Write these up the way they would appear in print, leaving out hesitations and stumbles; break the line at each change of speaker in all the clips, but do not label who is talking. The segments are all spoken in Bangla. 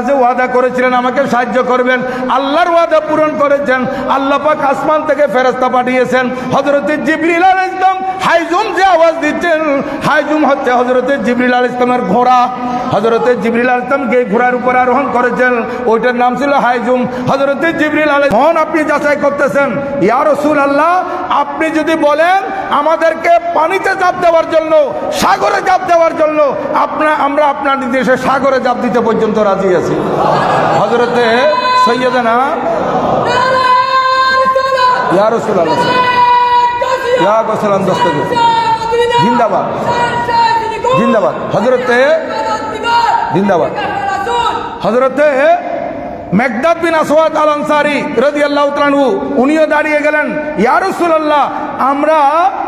যে ওয়াদা করেছিলেন আমাকে সাহায্য করবেন, আল্লাহর ওয়াদা পূরণ করেছেন। আল্লাহ পাক আসমান থেকে ফেরেশতা পাঠিয়েছেন। হযরত জিবরিল আলাইহিস সালাম হাইজুম যে আওয়াজ দিচ্ছেন, হাইজুম হচ্ছে হযরত জিবরিল আলাইহিস সালামের ঘোড়া। হযরত জিবরিল আলাইহিস সালাম যে ঘোড়ার উপর আরোহণ করেছেন ওইটার নাম ছিল হাইজুম। হযরত জিবরিল আলাইহিস সালাম আপনি যাচাই করতেছেন, ইয়া রাসূলুল্লাহ আপনি যদি বলেন আমাদেরকে পানিতে ঝাঁপ দেওয়ার জন্য, সাগরে ঝাঁপ দেওয়ার জন্য, আমরা আপনার নির্দেশে সাগরে ঝাঁপ দিতে পর্যন্ত রাজি আছি। হযরতে সৈয়দনা ইয়া রাসূলুল্লাহ ইয়া গোসলাম দস্তগীর জিন্দাবাদ জিন্দাবাদ, হযরতে জিন্দাবাদ। হযরতে মেকদাদ বিন আসওয়াদ আল আনসারী রাদিয়াল্লাহু তাআলা আনহু উনিও দাঁড়িয়ে গেলেন, ইয়া রাসূলুল্লাহ আমরা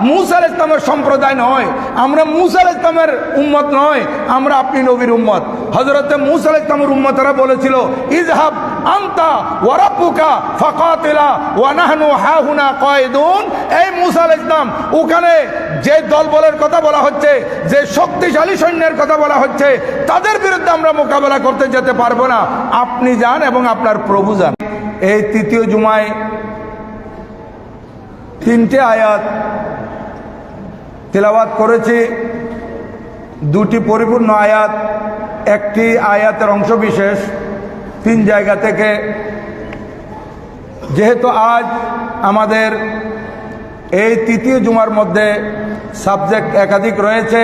মূসা আলাইহিস সালামের সম্প্রদায় নয়, আমরা মূসা আলাইহিস সালামের উম্মত নয়, আমরা আপনি নবীর উম্মত। হযরতে মূসা আলাইহিস সালামের উম্মতরা বলেছিল ইযহাব আনতা ওয়া রাব্বুকা ফাকাতিলা ওয়া নাহনু হাহুনা কায়িদুন। এই মূসা আলাইহিস সালাম ওখানে যে দলবলের কথা বলা হচ্ছে, যে শক্তিশালী সৈন্যের কথা বলা হচ্ছে, তাদের বিরুদ্ধে আমরা মোকাবেলা করতে যেতে পারবো না, আপনি যান এবং আপনার প্রভু যান। এই তৃতীয় জুমায় তিনটে আয়াত তেলাওয়াত করেছি, দুটি পরিপূর্ণ আয়াত, একটি আয়াতের অংশ বিশেষ, তিন জায়গা থেকে। যেহেতু আজ আমাদের এই তৃতীয় জুমার মধ্যে সাবজেক্ট একাধিক রয়েছে,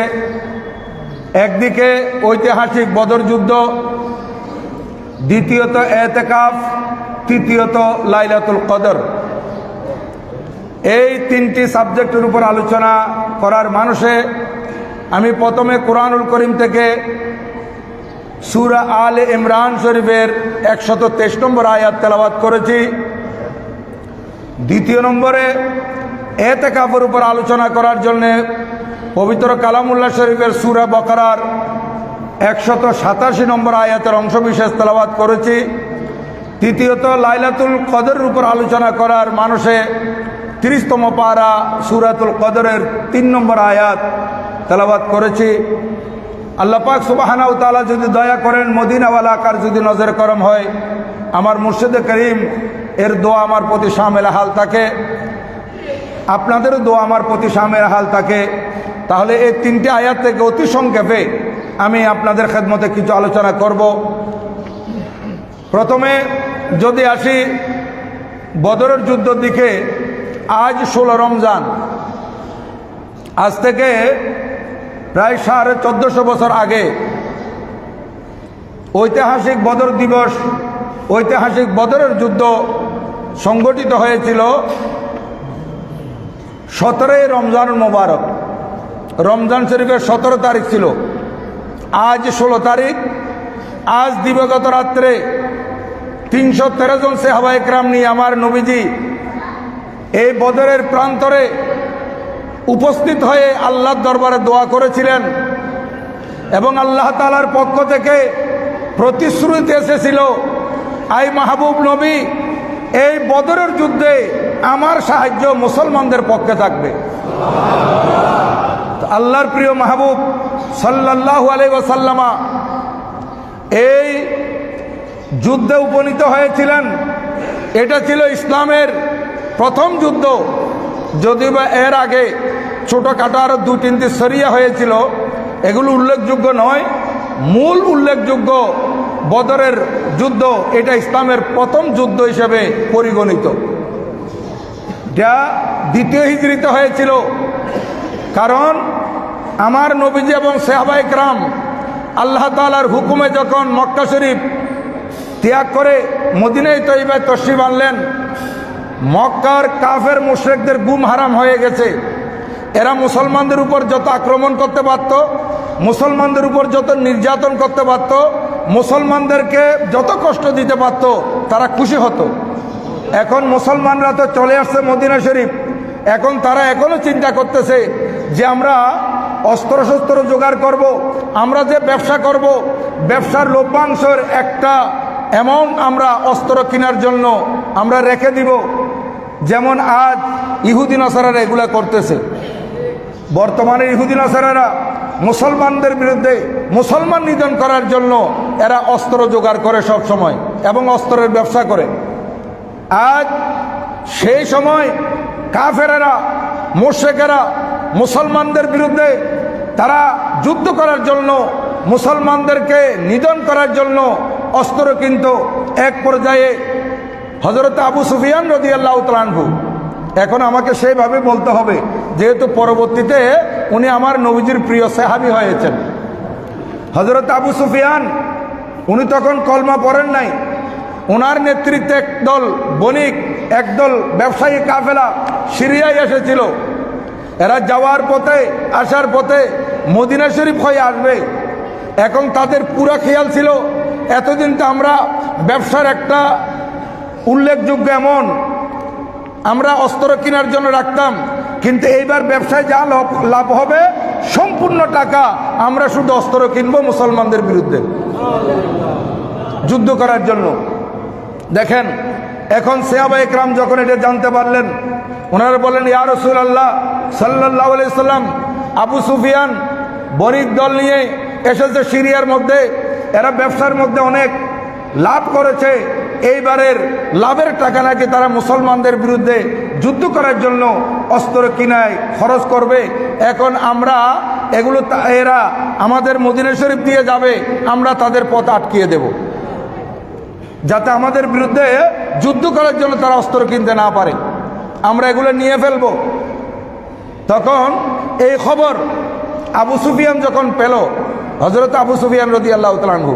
একদিকে ঐতিহাসিক বদর যুদ্ধ, দ্বিতীয়ত এতেকাফ, তৃতীয়ত লাইলাতুল কদর। এই তিনটি সাবজেক্টের উপর আলোচনা করার মানুষে আমি প্রথমে কোরআনুল করিম থেকে সূরা আলে ইমরান শরীফের 123 নম্বর আয়াত তেলাওয়াত করেছি। দ্বিতীয় নম্বরে এতেকাফের উপর আলোচনা করার জন্য পবিত্র কালামুল্লাহ শরীফের সূরা বাকারার 187 নম্বর আয়াতের অংশবিশেষ তেলাওয়াত করেছি। তৃতীয়ত লাইলাতুল কদরের উপর আলোচনা করার মানুষে 30তম পারা সূরাতুল কদরের 3 নম্বর আয়াত তেলাওয়াত করেছি। আল্লাহ পাক সুবহানাহু ওয়া তাআলা যদি দয়া করেন, মদিনাওয়ালা আকার যদি নজর করম হয়, আমার মুর্শিদে করিম এর দোয়া আমার প্রতি শামিল হাল থাকে, আপনাদেরও দোয়া আমার প্রতি শামিল হাল থাকে, তাহলে এই তিনটে আয়াত থেকে অতি সংক্ষেপে আমি আপনাদের খেদমতে কিছু আলোচনা করব। প্রথমে যদি আসি বদরের যুদ্ধের দিকে, আজ 16 রমজান, আজ থেকে প্রায় 1450 বছর আগে ঐতিহাসিক বদর দিবস, ঐতিহাসিক বদরের যুদ্ধ সংগঠিত হয়েছিল 17 রমজানুল মুবারক। রমজান শরীফের 17 তারিখ ছিল, আজ 16 তারিখ। আজ দিবাগত রাত্রে 313 জন সাহাবা একরাম নিয়ে আমার নবীজি এই বদরের প্রান্তরে উপস্থিত হয়ে আল্লাহর দরবারে দোয়া করেছিলেন এবং আল্লাহ তাআলার পক্ষ থেকে প্রতিশ্রুতি এসেছিল, আই মাহবুব নবী এই বদরের যুদ্ধে আমার সাহায্য মুসলমানদের পক্ষে থাকবে। আল্লাহর প্রিয় মাহবুব সাল্লাল্লাহু আলাইহি ওয়াসাল্লামা এই যুদ্ধে উপনীত হয়েছিলেন। এটা ছিল ইসলামের প্রথম যুদ্ধ, যদিও বা এর আগে ছোটোখাটো আরও 2-3টি সরিয়া হয়েছিল, এগুলো উল্লেখযোগ্য নয়। মূল উল্লেখযোগ্য বদরের যুদ্ধ, এটা ইসলামের প্রথম যুদ্ধ হিসেবে পরিগণিত। যা দ্বিতীয় হিজরিতে হয়েছিল, কারণ আমার নবীজি এবং সাহাবায়ে কেরাম আল্লাহ তাআলার হুকুমে যখন মক্কা শরীফ ত্যাগ করে মদিনায় তৈবায় তশরিফ আনলেন, মক্কার কাফের মুশরিকদের গুম হারাম হয়ে গেছে। এরা মুসলমানদের উপর যত আক্রমণ করতে পারত, মুসলমানদের উপর যত নির্যাতন করতে পারত, মুসলমানদেরকে যত কষ্ট দিতে পারত, তারা খুশি হতো। এখন মুসলমানরা তো চলে আসছে মদিনা শরীফ, এখন তারা এখনও চিন্তা করতেছে যে আমরা অস্ত্রশস্ত্র জোগাড় করব, আমরা যে ব্যবসা করব, ব্যবসার লভ্যাংশের একটা অ্যামাউন্ট আমরা অস্ত্র কেনার জন্য আমরা রেখে দিব, যেমন আজ ইহুদি নাসারারা এগুলা করতেছে। বর্তমানে ইহুদি নাসারারা মুসলমানদের বিরুদ্ধে মুসলমান নিধন করার জন্য এরা অস্ত্র জোগাড় করে সব সময় এবং অস্ত্রের ব্যবসা করে। আজ সেই সময় কাফেরেরা মুশরিকেরা মুসলমানদের বিরুদ্ধে তারা যুদ্ধ করার জন্য মুসলমানদেরকে নিধন করার জন্য অস্ত্র কিন্তু এক পর্যায়ে হযরত আবু সুফিয়ান রাদিয়াল্লাহু তাআলা আনহু, এখন আমাকে সেইভাবে বলতে হবে যেহেতু পরবর্তীতে উনি আমার নবীজির প্রিয় সাহাবী হয়েছেন। হযরত আবু সুফিয়ান উনি তখন কলমা পড়েন নাই। ওনার নেতৃত্বে একদল বণিক, একদল ব্যবসায়ী কাফেলা সিরিয়ায় এসেছিল। এরা যাওয়ার পথে আসার পথে মদিনা শরীফ হয়ে আসবে। এখন তাদের পুরা খেয়াল ছিল এতদিন তো আমরা ব্যবসার একটা উল্লেখযোগ্য এমন আমরা অস্ত্র কেনার জন্য রাখতাম, কিন্তু এইবার ব্যবসায় যা লাভ হবে সম্পূর্ণ টাকা আমরা শুধু অস্ত্র কিনবো মুসলমানদের বিরুদ্ধে যুদ্ধ করার জন্য। দেখেন এখন সাহাবায়ে কেরাম যখন এটা জানতে পারলেন, ওনারা বলেন ইয়া রাসূলুল্লাহ সাল্লাল্লাহু আলাইহি সাল্লাম, আবু সুফিয়ান বণিক দল নিয়ে এসেছে সিরিয়ার মধ্যে, এরা ব্যবসার মধ্যে অনেক লাভ করেছে, এইবারের লাভের টাকা নাকি তারা মুসলমানদের বিরুদ্ধে যুদ্ধ করার জন্য অস্ত্র কিনায় খরচ করবে। এখন আমরা এগুলো এরা আমাদের মদিনা শরীফ দিয়ে যাবে, আমরা তাদের পথ আটকিয়ে দেব যাতে আমাদের বিরুদ্ধে যুদ্ধ করার জন্য তারা অস্ত্র কিনতে না পারে, আমরা এগুলো নিয়ে ফেলব। তখন এই খবর আবু সুফিয়ান যখন পেল, হযরত আবু সুফিয়ান রাদিয়াল্লাহু তাআলা আনহু,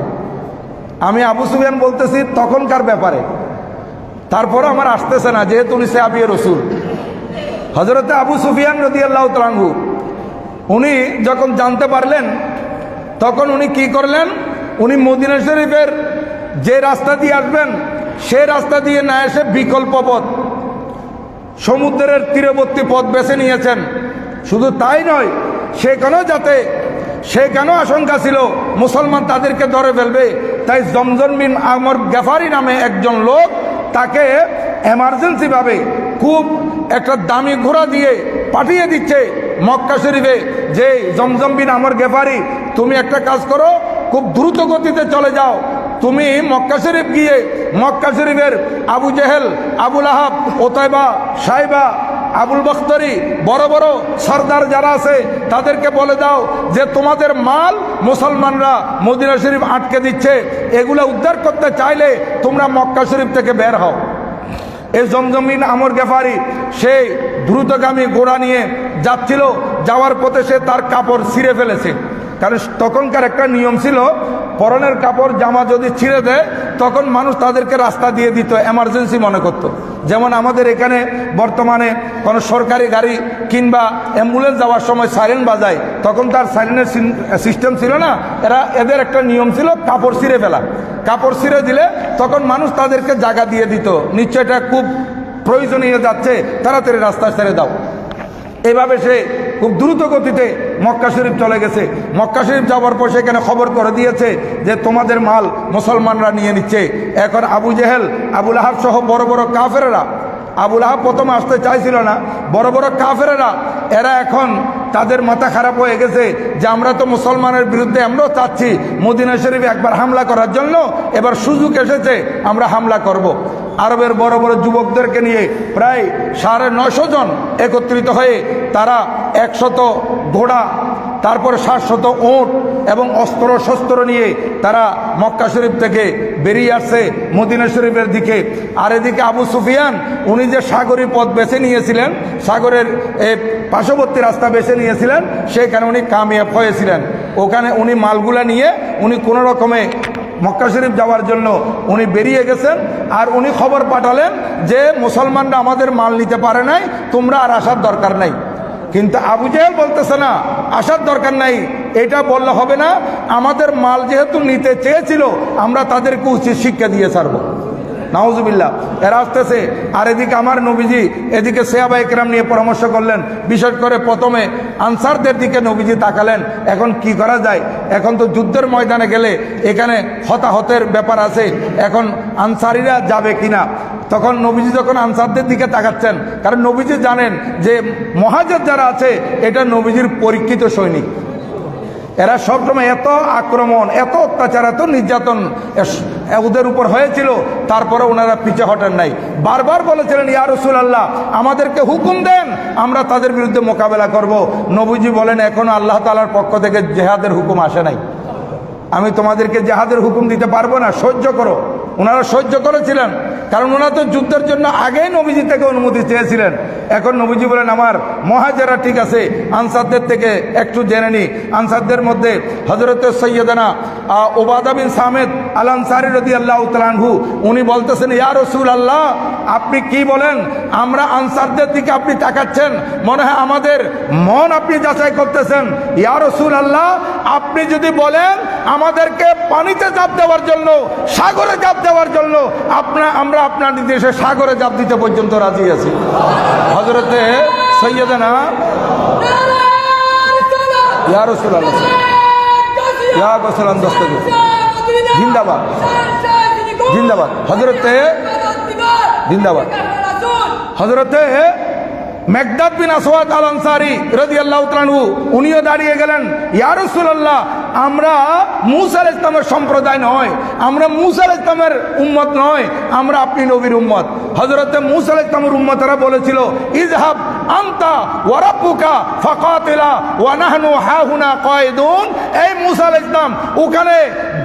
আমি আবু সুফিয়ান বলতেছি তখনকার ব্যাপারে, তারপরও আমার আসতেছে না যেহেতু উনি সাহাবী রাসূল। হযরত আবু সুফিয়ান রাদিয়াল্লাহু তাআলা আনহু উনি যখন জানতে পারলেন তখন উনি কি করলেন, উনি মদিনা শরীফের যে রাস্তা দিয়ে আসবেন সেই রাস্তা দিয়ে না এসে বিকল্প পথ সমুদ্রের তীরবর্তী পথ বেছে নিয়েছেন। শুধু তাই নয়, সেখানেও আশঙ্কা ছিল মুসলমান তাদেরকে ধরে ফেলবে, তাই জমজম বিন আমর গেফারি নামে একজন লোক তাকে এমার্জেন্সিভাবে খুব একটা দামি ঘোড়া দিয়ে পাঠিয়ে দিচ্ছে মক্কা শরীফে, যে জমজম বিন আমর গেফারি তুমি একটা কাজ করো, খুব দ্রুত গতিতে চলে যাও, তুমি মক্কা শরীফ গিয়ে মক্কা শরীফের আবু জেহেল, আবুল আহাব, ওতাইবা, সাইবা, আবুল বখতরি বড় বড় সর্দার যারা আছে তাদেরকে বলে দাও যে তোমাদের মাল মুসলমানরা মদিনা শরীফ আটকে দিচ্ছে, এগুলো উদ্ধার করতে চাইলে তোমরা মক্কা শরীফ থেকে বের হও। এই জমজম বিন আমর গেফারি সেই দ্রুতগামী ঘোড়া নিয়ে যাচ্ছিল, যাওয়ার পথে সে তার কাপড় ছিঁড়ে ফেলেছে। কারণ তখনকার একটা নিয়ম ছিল, পরনের কাপড় জামা যদি ছিঁড়ে দেয় তখন মানুষ তাদেরকে রাস্তা দিয়ে দিত, এমার্জেন্সি মনে করত। যেমন আমাদের এখানে বর্তমানে কোনো সরকারি গাড়ি কিংবা অ্যাম্বুলেন্স যাওয়ার সময় সাইরেন বাজায়, তখন তার সাইরেনের সিস্টেম ছিল না, এদের একটা নিয়ম ছিল কাপড় ছিঁড়ে ফেলা। কাপড় ছিঁড়ে দিলে তখন মানুষ তাদেরকে জায়গা দিয়ে দিত, নিশ্চয় এটা খুব প্রয়োজনীয় যাচ্ছে, তাড়াতাড়ি রাস্তা ছেড়ে দাও। এইভাবে সে খুব দ্রুত গতিতে মক্কা শরীফ চলে গেছে। মক্কা শরীফ যাওয়ার পর সেখানে খবর করে দিয়েছে যে তোমাদের মাল মুসলমানরা নিয়ে নিচ্ছে। এখন আবু জেহেল, আবুল আহাব সহ বড় বড় কাফেরেরা, আবুল আহাব প্রথমে আসতে চাইছিল না, বড় বড় কাফেরেরা এরা এখন তাদের মাথা খারাপ হয়ে গেছে যে আমরা তো মুসলমানের বিরুদ্ধে আমরাও চাচ্ছি মদিনা শরীফে একবার হামলা করার জন্য, এবার সুযোগ এসেছে আমরা হামলা করব। আরবের বড় বড় যুবকদেরকে নিয়ে প্রায় 950 জন একত্রিত হয়ে তারা 100 ঘোড়া, তারপর 700 উট এবং অস্ত্র শস্ত্র নিয়ে তারা মক্কা শরীফ থেকে বেরিয়ে আসছে মদিনা শরীফের দিকে। আর এদিকে আবু সুফিয়ান উনি যে সাগরী পথ বেছে নিয়েছিলেন, সাগরের পার্শ্ববর্তী রাস্তা বেছে নিয়েছিলেন, সেখানে উনি কামিয়াব হয়েছিলেন। ওখানে উনি মালগুলা নিয়ে উনি কোনো রকমে মক্কা শরীফ যাওয়ার জন্য উনি বেরিয়ে গেছেন। আর উনি খবর পাঠালেন যে মুসলমানরা আমাদের মাল নিতে পারে নাই, তোমরা আর আসার দরকার নাই। কিন্তু আবু জেহেল বলতেছে না, আসার দরকার নাই, এটা বললে হবে না, আমাদের মাল যেহেতু নিতে চেয়েছিল আমরা তাদেরকে উচিত শিক্ষা দিয়ে ছাড়বো। নাউজুবিল্লাহ। এরা আসতেছে, আর এদিকে আমার নবীজি এদিকে সাহাবায়ে কেরাম নিয়ে পরামর্শ করলেন। বিশেষ করে প্রথমে আনসারদের দিকে নবীজি তাকালেন, এখন কি করা যায়, এখন তো যুদ্ধের ময়দানে গেলে এখানে হতাহতের ব্যাপার আছে, এখন আনসারিরা যাবে কিনা। তখন নবীজি যখন আনসারদের দিকে তাকাচ্ছেন, কারণ নবীজি জানেন যে মুহাজির যারা আছে এটা নবীজির পরীক্ষিত সৈনিক, এরা সবসময় এত আক্রমণ, এত অত্যাচার, এত নির্যাতন ওদের উপর হয়েছিল, তারপরে ওনারা পিছে হটেন নাই। বারবার বলেছিলেন, ইয়া রাসূলুল্লাহ আমাদেরকে হুকুম দেন, আমরা তাদের বিরুদ্ধে মোকাবেলা করব। নবীজি বলেন, এখনো আল্লাহ তাআলার পক্ষ থেকে জেহাদের হুকুম আসে নাই, আমি তোমাদেরকে জেহাদের হুকুম দিতে পারবো না, সহ্য করো। ওনারা সহ্য করেছিলেন, কারণ ওনারা তো যুদ্ধের জন্য আগেই নবীজি থেকে অনুমতি চেয়েছিলেন। এখন নবীজি বলেন, আমার মহাজেরা ঠিক আছে, আনসারদের থেকে একটু জেনে নি। আনসারদের মধ্যে হযরত সৈয়দনা উবাদা বিন সামিত আল আনসারী রাদিয়াল্লাহু তাআলা আনহু, উনি বলতেছেন, ইয়া রাসূলুল্লাহ আপনি কি বলেন? আমরা আনসারদের দিকে আপনি তাকাচ্ছেন, মনে হয় আমাদের মন আপনি যাচাই করতেছেন। ইয়া রাসূলুল্লাহ আপনি যদি বলেন আমাদেরকে পানিতে ঝাঁপ দেওয়ার জন্য, সাগরে ঝাঁপ দেওয়ার জন্য, আমরা আপনার নির্দেশে সাগরে ঝাঁপ দিতে পর্যন্ত রাজি আছি। হযরতে সৈয়দনা ইয়া রাসূলুল্লাহ ইয়া গোসলান দস্তগীর জিন্দাবাদ জিন্দাবাদ, হযরতে জিন্দাবাদ। হযরতে মেকদাদ বিন আসওয়াদ আল আনসারী রাদিয়াল্লাহু তাআলা আনহু, উনিও দাঁড়িয়ে গেলেন, ইয়া রাসূলুল্লাহ আমরা মূসা আলাইহিস সালামের সম্প্রদায় নয়, আমরা মূসা আলাইহিস সালামের উম্মত নয়, আমরা আপনি নবীর উম্মত। হযরতে মূসা আলাইহিস সালামের উম্মতরা বলেছিল, ইযহাব আনতা ওয়া রাব্বুকা ফাকাতিলা ওয়া নাহনু হাহুনা কায়িদুন। এই মূসা আলাইহিস সালাম, ওখানে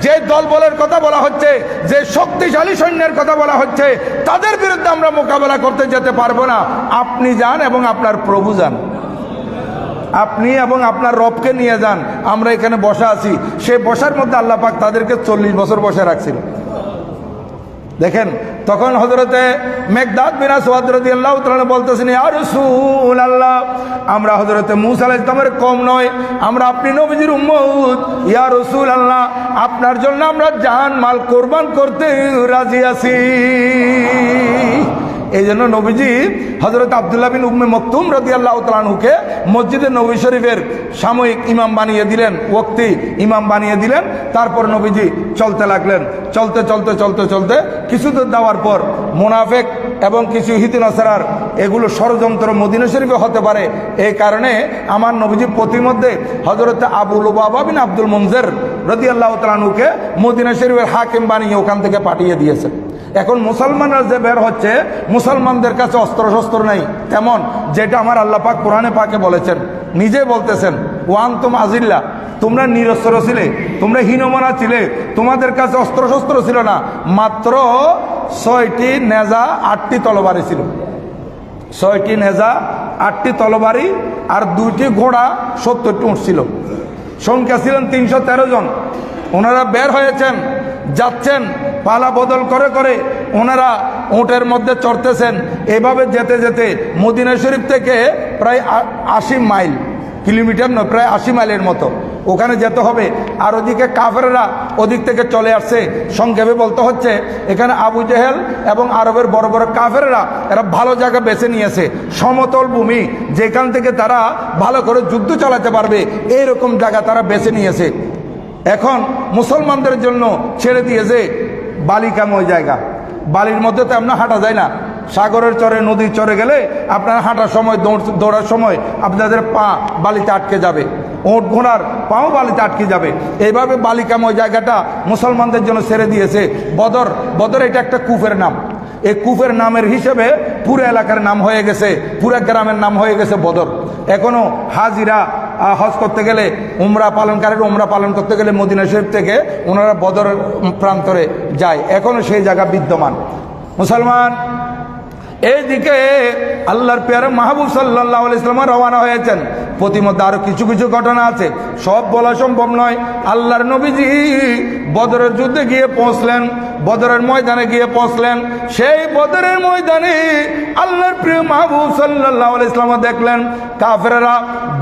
যে দলবলের কথা বলা হচ্ছে, যে শক্তিশালী সৈন্যের কথা বলা হচ্ছে, তাদের বিরুদ্ধে আমরা মোকাবেলা করতে যেতে পারবো না, আপনি যান এবং আপনার প্রভু যান, আপনি এবং আপনার রবকে নিয়ে যান, আমরা এখানে বসা আছি। সে বসার মধ্যে আল্লাহ পাক তাদেরকে 40 বছর বসে রাখছিল। দেখেন, তখন হযরতে মেকদাদ বিন আসওয়াদ রাদিয়াল্লাহু তাআলা বলতেছেন, ইয়া রাসূলুল্লাহ আমরা হযরতে মূসা আলাইহিস সালামের কওম নয়, আমরা আপনি নবীজির উম্মত। ইয়া রাসূলুল্লাহ আপনার জন্য আমরা জান মাল কোরবান করতে রাজি আছি। এই জন্য নবীজি হযরত আব্দুল্লাহ বিন উম্মে মকতুম রাদিয়াল্লাহু তাআলা আনহুকে মসজিদে নবী শরীফের সাময়িক ইমাম বানিয়ে দিলেন, ওয়াক্তি ইমাম বানিয়ে দিলেন। তারপর নবীজি চলতে লাগলেন। চলতে চলতে চলতে চলতে কিছুদূর যাওয়ার পর মুনাফিক এবং কিছু ইহুদি নাসারার এগুলো ষড়যন্ত্র মদিনা শরীফে হতে পারে, এই কারণে আমার নবীজি প্রতিমধ্যে হযরত আবু লুবাবা বিন আব্দুল মুনজির রাদিয়াল্লাহু তাআলা আনহুকে মদিনা শরীফের হাকিম বানিয়ে ওখান থেকে পাঠিয়ে দিয়েছেন। এখন মুসলমানরা যে বের হচ্ছে, মুসলমানদের কাছে অস্ত্র শস্ত্র নেই তেমন, যেটা আমার আল্লাহ পাক কোরআনে পাকে বলেছেন, নিজে বলতেছেন, ওয়ান্তুম আজিল্লা তোমরা নিরস্ত্র ছিলে, তোমরা হীনমনা ছিলে, তোমাদের কাছে অস্ত্র শস্ত্র ছিল না, মাত্র 6টি নেজা 8টি তলবারি ছিল। 6টি নেজা 8টি তলবারি আর 2টি ঘোড়া 70টি উট ছিল। সংখ্যা ছিলেন 313 জন। ওনারা বের হয়েছেন, যাচ্ছেন, পালা বদল করে করে ওনারা উটের মধ্যে চড়তেছেন। এভাবে যেতে যেতে মদিনা শরীফ থেকে প্রায় 80 মাইল, কিলোমিটার নয়, প্রায় 80 মাইলের মতো ওখানে যেতে হবে। আর ওদিকে কাফেররা ওদিক থেকে চলে আসছে। সংক্ষেপে বলতে হচ্ছে, এখানে আবু জেহেল এবং আরবের বড় বড় কাফেররা এরা ভালো জায়গা বেছে নিয়েছে, সমতল ভূমি, যেখান থেকে তারা ভালো করে যুদ্ধ চালাতে পারবে, এইরকম জায়গা তারা বেছে নিয়েছে। এখন মুসলমানদের জন্য ছেড়ে দিয়েছে বালিকাময় জায়গা। বালির মধ্যে তো আপনার হাঁটা যায় না, সাগরের চরে, নদীর চরে গেলে আপনার হাঁটার সময়, দৌড়ার সময় আপনাদের পা বালিতে আটকে যাবে, ওঁট ঘোড়ার পাও বালিতে আটকে যাবে। এইভাবে বালিকাময় জায়গাটা মুসলমানদের জন্য ছেড়ে দিয়েছে। বদর, বদর এটা একটা কূপের নাম। এই কূপের নামের হিসেবে পুরো এলাকার নাম হয়ে গেছে, পুরো গ্রামের নাম হয়ে গেছে বদর। এখনও হাজিরা হজ করতে গেলে, উমরা পালনকারীরা উমরা পালন করতে গেলে মদিনা শরীফ থেকে ওনারা বদরের প্রান্তরে যায়, এখনও সেই জায়গা বিদ্যমান। মুসলমান এইদিকে আল্লাহর পেয়ারে মাহবুব সাল্লাল্লাহু আলাইহি ওয়াসাল্লাম রওনা হয়েছেন। প্রতিমধ্যে আরো কিছু কিছু ঘটনা আছে, সব বলা সম্ভব নয়। আল্লাহর নবীজি বদরের যুদ্ধে গিয়ে পৌঁছলেন, বদরের ময়দানে গিয়ে পৌঁছলেন। সেই বদরের ময়দানে আল্লাহর প্রিয় মাহবুব সাল্লাল্লাহু আলাইহি ওয়াসাল্লাম দেখলেন কাফেররা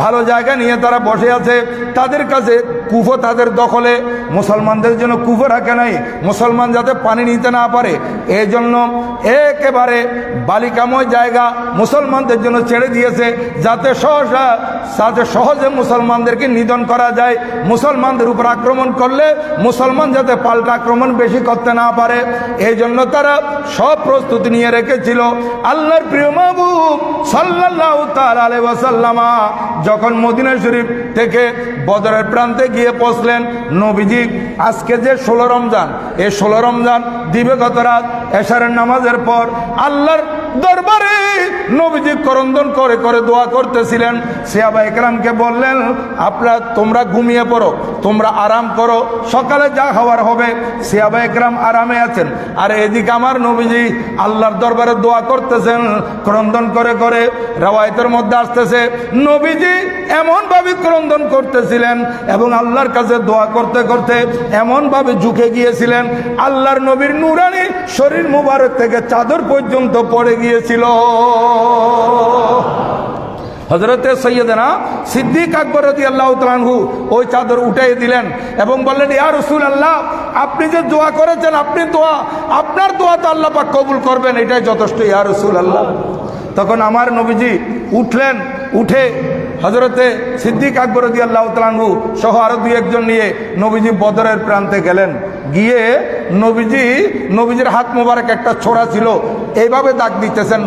ভালো জায়গা নিয়ে তারা বসে আছে, তাদের কাছে কুফো তাদের দখলে। মুসলমানদের জন্য কুফো রাখে নাই, মুসলমান যাতে পানি নিতে না পারে, এই জন্য একেবারে বালিকাময় জায়গা মুসলমানদের জন্য ছেড়ে দিয়েছে, যাতে সহজে মুসলমানদেরকে নিধন করা যায়। মুসলমানদের উপর আক্রমণ করলে মুসলমান মুসলমান যাতে পাল্টা আক্রমণ বেশি করতে না পারে, এই জন্য তারা সব প্রস্তুতি নিয়ে রেখেছিল। আল্লাহর প্রিয় মাহবুব সাল্লাল্লাহু তাআলা আলাইহি ওয়াসাল্লাম যখন মদিনা শরীফ থেকে বদরের প্রান্তে গিয়ে পৌঁছলেন, নবীজি আজকে যে 16 রমজান, এই 16 রমজান দিবাগত রাত এশারের নামাজের পর আল্লাহর দরবারে নবীজি করন্দন করে করে দোয়া করতেছিলেন। সাহাবা একরামকে বললেন, তোমরা ঘুমিয়ে পড়ো, তোমরা আরাম করো, সকালে যা হওয়ার হবে। সাহাবা একরাম আরামে আছেন, আর এদিকে আমার নবীজি আল্লাহর দরবারে দোয়া করতেছেন ক্রন্দন করে করে। রওয়ায়াতের মধ্যে আসতেছে নবীজি এমনভাবে ক্রন্দন করতেছিলেন এবং আল্লাহর কাছে দোয়া করতে করতে এমনভাবে ঝুঁকে গিয়েছিলেন, আল্লাহর নবীর নূরানি শরীর মুবারক থেকে চাদর পর্যন্ত পড়ে গিয়েছিল। হযরতে সৈয়দনা সিদ্দিক আকবর রাদিয়াল্লাহু তাআলা আনহু ওই চাদর উঠাই দিলেন এবং বললেন, ইয়া রাসূলুল্লাহ, আপনি যে দোয়া করেছেন, আপনার দোয়া তো আল্লাহ পাক কবুল করবেন, এটাই যথেষ্ট ইয়া রাসূলুল্লাহ। তখন আমার নবীজি উঠলেন, উঠে হযরতে সিদ্দিক আকবর রাদিয়াল্লাহু তাআলা আনহু সহ আরো 2-1 নিয়ে নবীজি বদরের প্রান্তে গেলেন। গিয়ে নবীজির হাত মোবারক একটা ছোড়া ছিল, এইভাবে দাগ দিতেছেন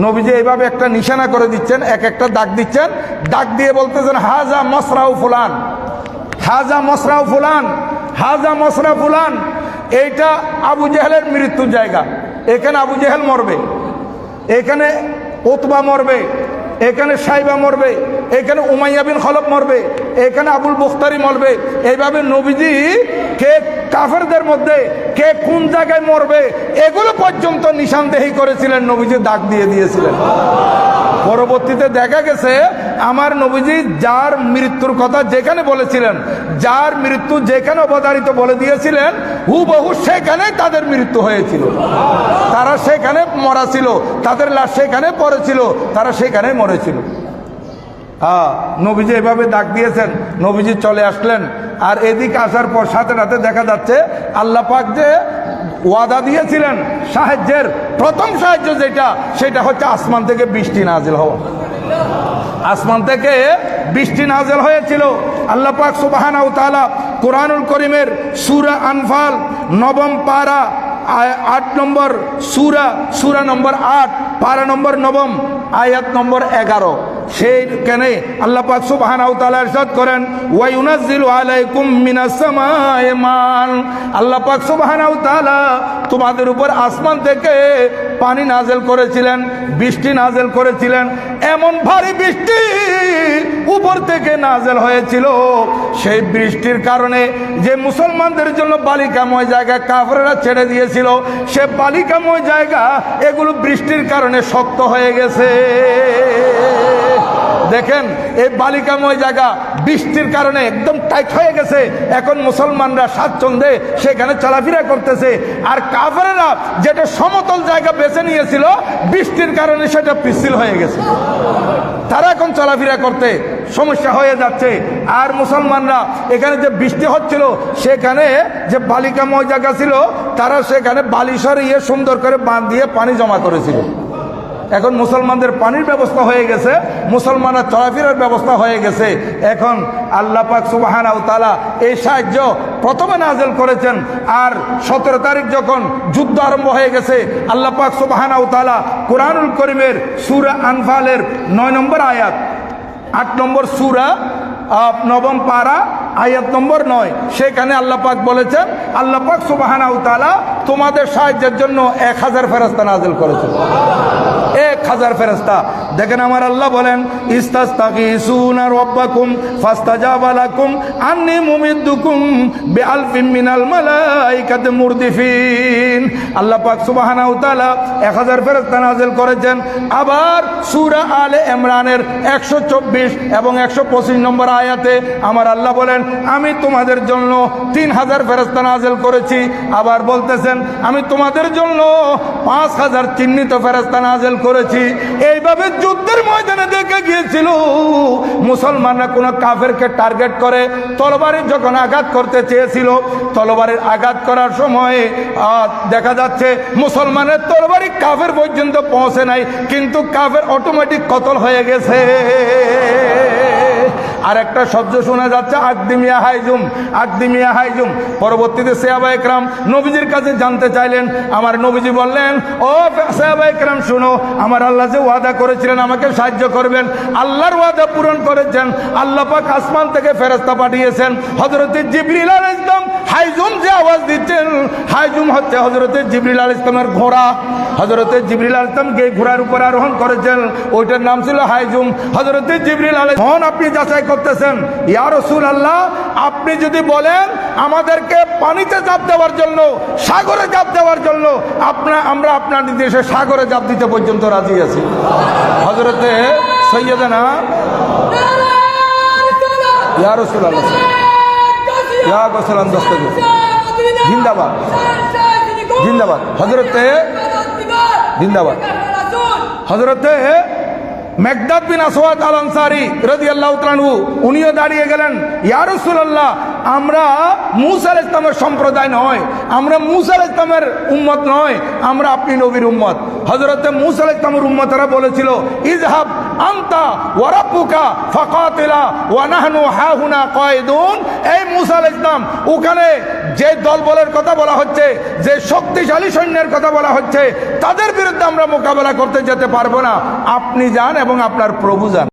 নবীজি এইভাবে একটা নিশানা করে দিচ্ছেন, একটা দাগ দিচ্ছেন, দাগ দিয়ে বলতেছেন, হাজা মসরাউ ফুলান, হাজা মসরাউ ফুলান, হাজা মসরা ফুলান। এইটা আবু জেহেলের মৃত্যুর জায়গা, এখানে আবু জেহেল মরবে, এখানে উতবা মরবে, এখানে সাইবা মরবে, এখানে উমাইয়া বিন খলফ মরবে, এখানে আবুল বুখতারি মরবে। এইভাবে নবীজি কে কাফেরদের মধ্যে কে কোন জায়গায় মরবে এগুলো পর্যন্ত নিশানদেহি করেছিলেন, নবীজি দাগ দিয়ে দিয়েছিলেন। পরবর্তীতে দেখা গেছে আমার নবীজি যার মৃত্যুর কথা যেখানে বলেছিলেন, যার মৃত্যু যেখানে অবধারিত বলে দিয়েছিলেন, হুবহু সেখানে তাদের মৃত্যু হয়েছিল। তারা সেখানে মরা ছিল, তাদের লাশ সেখানে পড়েছিল, তারা সেখানে মরেছিল। নবীজি এভাবে ডাক দিয়েছেন, নবীজি চলে আসলেন। আর এদিকে আসার পর সাথে সাথে দেখা যাচ্ছে আল্লাহ পাক যে ওয়াদা দিয়েছিলেন সাহায্যের, প্রথম সাহায্য সেটা হচ্ছে আসমান থেকে বৃষ্টি নাজিল হওয়া। আসমান থেকে বৃষ্টি নাজিল হয়েছিল। আল্লাহ পাক সুবহানাহু ওয়া তাআলা কোরআনুল কারীমের সূরা আনফাল 9 পারা 8 নম্বর সূরা নম্বর 8 পারা নম্বর 9 আয়াত নম্বর 11, সেইখানে আল্লাহ পাক সুবহানাহু ওয়া তাআলা ইরশাদ করেন, ওয়া ইউনাজ্জিলু আলাইকুম মিনাস সামায়ে মান। আল্লাহ পাক সুবহানাহু ওয়া তাআলা তোমাদের উপর আসমান থেকে পানি নাযিল করেছিলেন, বৃষ্টি নাযিল করেছিলেন। এমন ভারী বৃষ্টি উপর থেকে নাযিল হয়েছিল, সেই বৃষ্টির কারণে যে মুসলমানদের জন্য বালিকাময় জায়গা কাফেররা ছেড়ে দিয়েছিল, সে বালিকাময় জায়গা এগুলো বৃষ্টির কারণে শক্ত হয়ে গেছে। দেখেন, এই বালিকাময় জায়গা বৃষ্টির কারণে একদম টাইট হয়ে গেছে। এখন মুসলমানরা স্বাচ্ছন্দ্যে সেখানে চলাফেরা করতেছে। আর কাফেররা যেটা সমতল জায়গা বেছে নিয়েছিল, বৃষ্টির কারণে সেটা পিচ্ছিল হয়ে গেছে। তারা এখন চলাফেরা করতে সমস্যা হয়ে যাচ্ছে। আর মুসলমানরা এখানে যে বৃষ্টি হচ্ছিল, সেখানে যে বালিকাময় জায়গা ছিল, তারা সেখানে বালি সরিয়ে সুন্দর করে বাঁধ দিয়ে পানি জমা করেছিল। এখন মুসলমানদের পানির ব্যবস্থা হয়ে গেছে, মুসলমানরা চলাফেরার ব্যবস্থা হয়ে গেছে। এখন আল্লাহ পাক সুবহানাহু ওয়া তাআলা এই সাহায্য প্রথমে নাযিল করেছেন। আর 17 তারিখ যখন যুদ্ধ আরম্ভ হয়ে গেছে, আল্লাহ পাক সুবহানাহু ওয়া তাআলা কোরআনুল কারীমের সূরা আনফালের 9 নম্বর আয়াত, 8 নম্বর সূরা 9 পারা আয়াত নম্বর 9, সেখানে আল্লাহ পাক বলেছেন, আল্লাহ পাক সুবহানাহু ওয়া তাআলা তোমাদের সাহায্যের জন্য 1000 ফেরেশতা নাযিল করেছেন। 1000 ফেরেশতা। দেখেন আমার আল্লাহ বলেন, ইস্তাস্তাগীসুনা রাব্বাকুম ফাস্তাজাবা লাকুম আন্নী মুমিদ্দুকুম বিআলফিন মিনাল মালাইকাতি মুরদিফিন। আল্লাহ পাক সুবহানাহু ওয়া তাআলা 1000 ফেরেশতা নাযিল করেছেন। আবার সূরা আলে ইমরানের 124 এবং 125 নম্বর আয়াতে আমার আল্লাহ বলেন, আমি তোমাদের জন্য 3000 ফেরেশতা নাযিল করেছি। আবার বলতেছেন, আমি তোমাদের জন্য 5000 চিহ্নিত ফেরেশতা নাযিল করেছি। এইভাবে যুদ্ধের ময়দানে দেখা গিয়েছিল, মুসলমানরা কোন কাফেরকে টার্গেট করে তরবারি যখন আঘাত করতে চেয়েছিল, তরবারির আঘাত করার সময় দেখা যাচ্ছে মুসলমানের তরবারি কাফের পর্যন্ত পৌঁছে নাই, কিন্তু কাফের অটোমেটিক কতল হয়ে গেছে। আর একটা শব্দ শোনা যাচ্ছে আকদিমিয়া হাইজুম, আকদিমিয়া হাইজুম। পরবর্তীতে সাহাবায়ে কেরাম নবীজির কাছে জানতে চাইলেন, আমার নবীজি বললেন, ও সাহাবায়ে কেরাম শুনো, আমার আল্লাহ যে ওয়াদা করেছিলেন আমাকে সাহায্য করবেন, আল্লাহর ওয়াদা পূরণ করেছেন। আল্লাহ পাক আসমান থেকে ফেরেশতা পাঠিয়েছেন। হযরত জিবরিল আলাইহিস সালাম হাইজুম যে আওয়াজ দিচ্ছেন, হাইজুম হচ্ছে হযরত জিবরিল আলাইহিস সালামের ঘোড়া। হযরত জিবরিল আলাইহিস সালাম যে ঘোড়ার উপর আরোহণ করেছেন ওইটার নাম ছিল হাইজুম। হযরত জিবরিল আলাইহিস সালাম আপনি যাচাই করতেছেন, ইয়া রাসূলুল্লাহ আপনি যদি বলেন আমাদেরকে পানিতে ঝাঁপ দেওয়ার জন্য, সাগরে ঝাঁপ দেওয়ার জন্য, আমরা আপনার নির্দেশে সাগরে ঝাঁপ দিতে পর্যন্ত রাজি আছি। হযরতে সৈয়দনা ইয়া রাসূলুল্লাহ ইয়া গোসলাম দস্তগীর জিন্দাবাদ জিন্দাবাদ। হযরতে জিন্দাবাদ। হযরতে মেকদাদ বিন আসওয়াদ আল আনসারী রাদিয়াল্লাহু তাআলা আনহু উনিও দাঁড়িয়ে গেলেন, ইয়া রাসূলুল্লাহ আমরা মূসা আলাইহিস সালামের সম্প্রদায় নয়, আমরা মূসা আলাইহিস সালামের উম্মত নয়, আমরা আপনি নবীর উম্মত। হযরতে মূসা আলাইহিস সালামের উম্মতরা বলেছিল, ইযহাব আনতা ওয়া রাব্বুকা ফাকাতিলা ওয়া নাহনু হাহুনা কায়িদুন। এই মূসা আলাইহিস সালাম ওখানে যে দলবলের কথা বলা হচ্ছে, যে শক্তিশালী সৈন্যের কথা বলা হচ্ছে, তাদের বিরুদ্ধে আমরা মোকাবেলা করতে যেতে পারবো না, আপনি যান এবং আপনার প্রভু যান।